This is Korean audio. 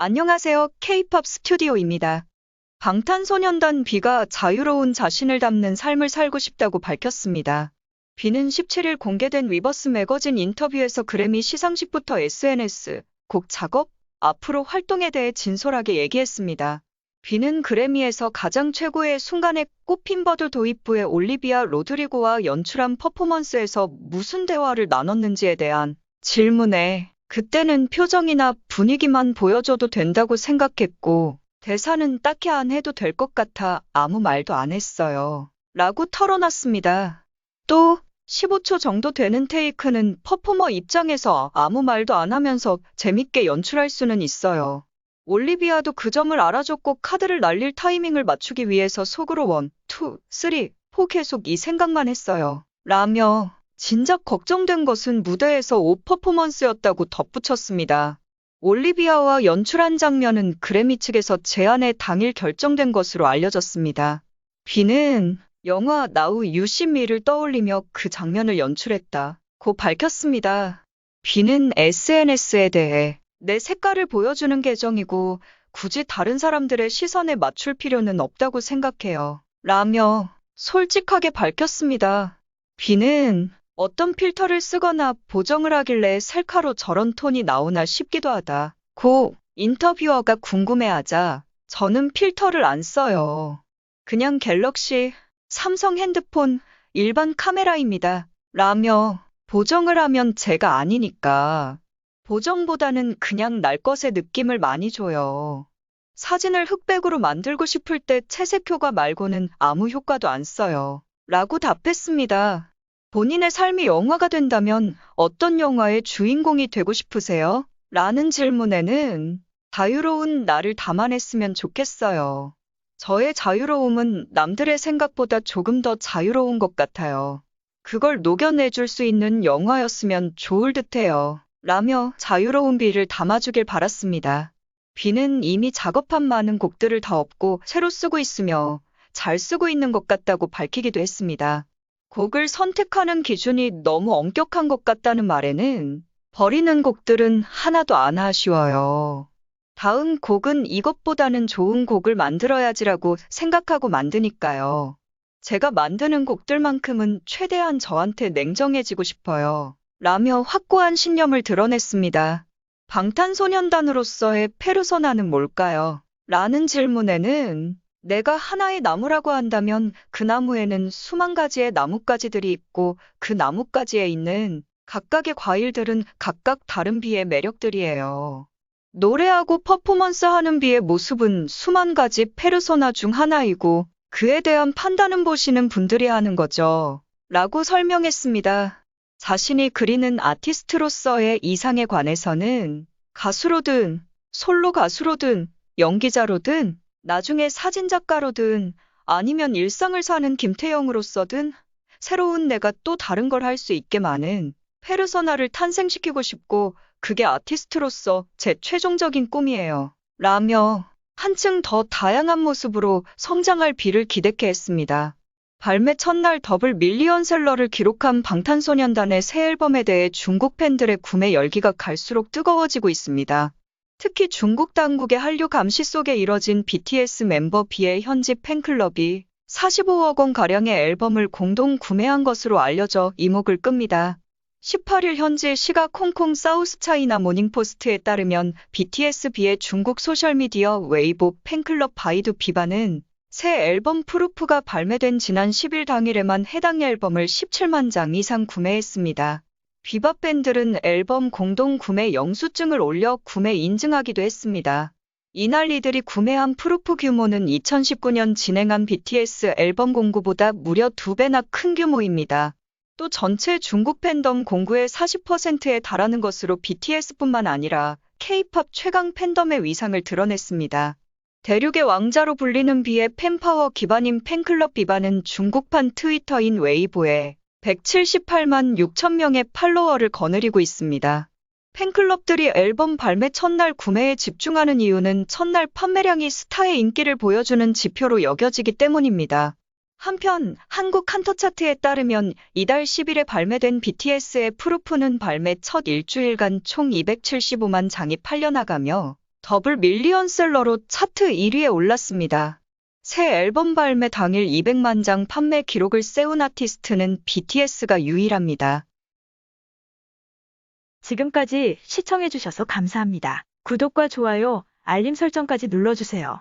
안녕하세요. K-팝 스튜디오입니다. 방탄소년단 B가 자유로운 자신을 담는 삶을 살고 싶다고 밝혔습니다. B는 17일 공개된 위버스 매거진 인터뷰에서 그래미 시상식부터 SNS, 곡 작업, 앞으로 활동에 대해 진솔하게 얘기했습니다. B는 그래미에서 가장 최고의 순간에 꼽힌 버드 도입부의 올리비아 로드리고와 연출한 퍼포먼스에서 무슨 대화를 나눴는지에 대한 질문에 그때는 표정이나 분위기만 보여줘도 된다고 생각했고 대사는 딱히 안 해도 될 것 같아 아무 말도 안 했어요. 라고 털어놨습니다. 또 15초 정도 되는 테이크는 퍼포머 입장에서 아무 말도 안 하면서 재밌게 연출할 수는 있어요. 올리비아도 그 점을 알아줬고 카드를 날릴 타이밍을 맞추기 위해서 속으로 1, 2, 3, 4 계속 이 생각만 했어요. 라며 진작 걱정된 것은 무대에서 옷 퍼포먼스였다고 덧붙였습니다. 올리비아와 연출한 장면은 그래미 측에서 제안의 당일 결정된 것으로 알려졌습니다. B는 영화 나우 유시미를 떠올리며 그 장면을 연출했다고 밝혔습니다. B는 SNS에 대해 내 색깔을 보여주는 계정이고 굳이 다른 사람들의 시선에 맞출 필요는 없다고 생각해요. 라며 솔직하게 밝혔습니다. B는 어떤 필터를 쓰거나 보정을 하길래 셀카로 저런 톤이 나오나 싶기도 하다. 고 인터뷰어가 궁금해하자 저는 필터를 안 써요. 그냥 갤럭시, 삼성 핸드폰, 일반 카메라입니다. 라며 보정을 하면 제가 아니니까. 보정보다는 그냥 날 것의 느낌을 많이 줘요. 사진을 흑백으로 만들고 싶을 때 채색 효과 말고는 아무 효과도 안 써요. 라고 답했습니다. 본인의 삶이 영화가 된다면 어떤 영화의 주인공이 되고 싶으세요? 라는 질문에는 자유로운 나를 담아냈으면 좋겠어요. 저의 자유로움은 남들의 생각보다 조금 더 자유로운 것 같아요. 그걸 녹여내줄 수 있는 영화였으면 좋을 듯해요. 라며 자유로운 B를 담아주길 바랐습니다. B는 이미 작업한 많은 곡들을 다 업고 새로 쓰고 있으며 잘 쓰고 있는 것 같다고 밝히기도 했습니다. 곡을 선택하는 기준이 너무 엄격한 것 같다는 말에는 버리는 곡들은 하나도 안 아쉬워요. 다음 곡은 이것보다는 좋은 곡을 만들어야지라고 생각하고 만드니까요. 제가 만드는 곡들만큼은 최대한 저한테 냉정해지고 싶어요. 라며 확고한 신념을 드러냈습니다. 방탄소년단으로서의 페르소나는 뭘까요? 라는 질문에는 내가 하나의 나무라고 한다면 그 나무에는 수만 가지의 나뭇가지들이 있고 그 나뭇가지에 있는 각각의 과일들은 각각 다른 비의 매력들이에요. 노래하고 퍼포먼스하는 비의 모습은 수만 가지 페르소나 중 하나이고 그에 대한 판단은 보시는 분들이 하는 거죠. 라고 설명했습니다. 자신이 그리는 아티스트로서의 이상에 관해서는 가수로든 솔로 가수로든 연기자로든 나중에 사진작가로든 아니면 일상을 사는 김태형으로서든 새로운 내가 또 다른 걸 할 수 있게 많은 페르소나를 탄생시키고 싶고 그게 아티스트로서 제 최종적인 꿈이에요. 라며 한층 더 다양한 모습으로 성장할 B를 기대케 했습니다. 발매 첫날 더블 밀리언셀러를 기록한 방탄소년단의 새 앨범에 대해 중국 팬들의 구매 열기가 갈수록 뜨거워지고 있습니다. 특히 중국 당국의 한류 감시 속에 이뤄진 BTS 멤버 B의 현지 팬클럽이 45억 원가량의 앨범을 공동 구매한 것으로 알려져 이목을 끕니다. 18일 현지 시각 홍콩 사우스차이나 모닝포스트에 따르면 BTS B의 중국 소셜미디어 웨이보 팬클럽 바이두 비바는 새 앨범 프루프가 발매된 지난 10일 당일에만 해당 앨범을 17만 장 이상 구매했습니다. 비바 팬들은 앨범 공동 구매 영수증을 올려 구매 인증하기도 했습니다. 이날 이들이 구매한 프루프 규모는 2019년 진행한 BTS 앨범 공구보다 무려 2배나 큰 규모입니다. 또 전체 중국 팬덤 공구의 40%에 달하는 것으로 BTS뿐만 아니라 K-팝 최강 팬덤의 위상을 드러냈습니다. 대륙의 왕자로 불리는 B의 팬파워 기반인 팬클럽 비바는 중국판 트위터인 웨이보에 178만 6천 명의 팔로워를 거느리고 있습니다. 팬클럽들이 앨범 발매 첫날 구매에 집중하는 이유는 첫날 판매량이 스타의 인기를 보여주는 지표로 여겨지기 때문입니다. 한편 한국 한터차트에 따르면 이달 10일에 발매된 BTS의 프루프는 발매 첫 일주일간 총 275만 장이 팔려나가며 더블 밀리언셀러로 차트 1위에 올랐습니다. 새 앨범 발매 당일 200만 장 판매 기록을 세운 아티스트는 BTS가 유일합니다. 지금까지 시청해주셔서 감사합니다. 구독과 좋아요, 알림 설정까지 눌러주세요.